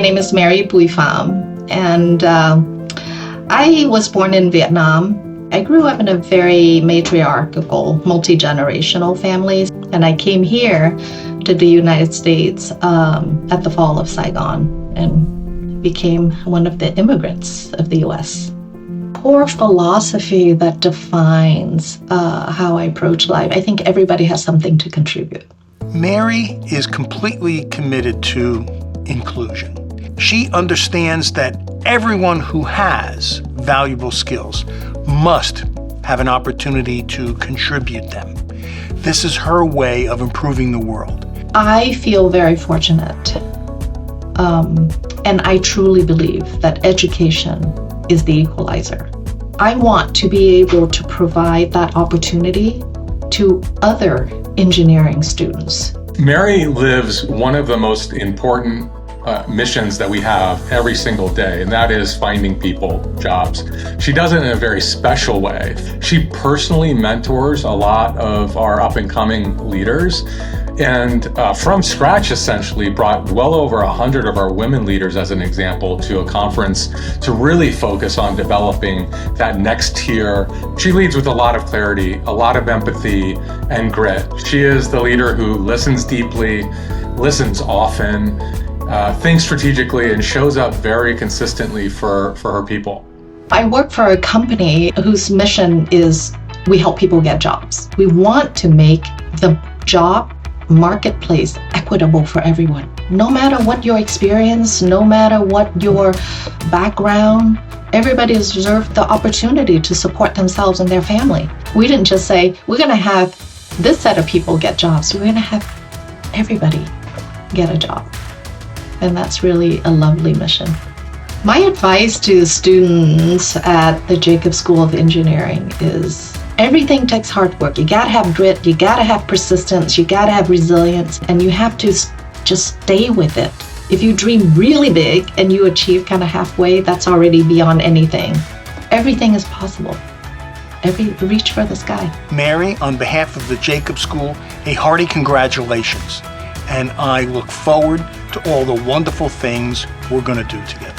name is Mary Bui Pham, and I was born in Vietnam. I grew up in a very matriarchal, multi-generational family, and I came here to the United States at the fall of Saigon and became one of the immigrants of the U.S. Core philosophy that defines how I approach life. I think everybody has something to contribute. Mary is completely committed to inclusion. She understands that everyone who has valuable skills must have an opportunity to contribute them. This is her way of improving the world. I feel very fortunate, and I truly believe that education is the equalizer. I want to be able to provide that opportunity to other engineering students. Mary lives one of the most important missions that we have every single day, and that is finding people jobs. She does it in a very special way. She personally mentors a lot of our up-and-coming leaders, and from scratch essentially brought well over 100 of our women leaders as an example to a conference to really focus on developing that next tier. She leads with a lot of clarity, a lot of empathy and grit. She is the leader who listens deeply, listens often, thinks strategically, and shows up very consistently for her people. I work for a company whose mission is we help people get jobs. We want to make the job marketplace equitable for everyone. No matter what your experience, no matter what your background, everybody deserves the opportunity to support themselves and their family. We didn't just say, we're going to have this set of people get jobs. We're going to have everybody get a job. And that's really a lovely mission. My advice to students at the Jacobs School of Engineering is everything takes hard work. You gotta have grit, you gotta have persistence, you gotta have resilience, and you have to just stay with it. If you dream really big and you achieve kind of halfway, that's already beyond anything. Everything is possible. Reach for the sky. Mary, on behalf of the Jacobs School, a hearty congratulations. And I look forward to all the wonderful things we're going to do together.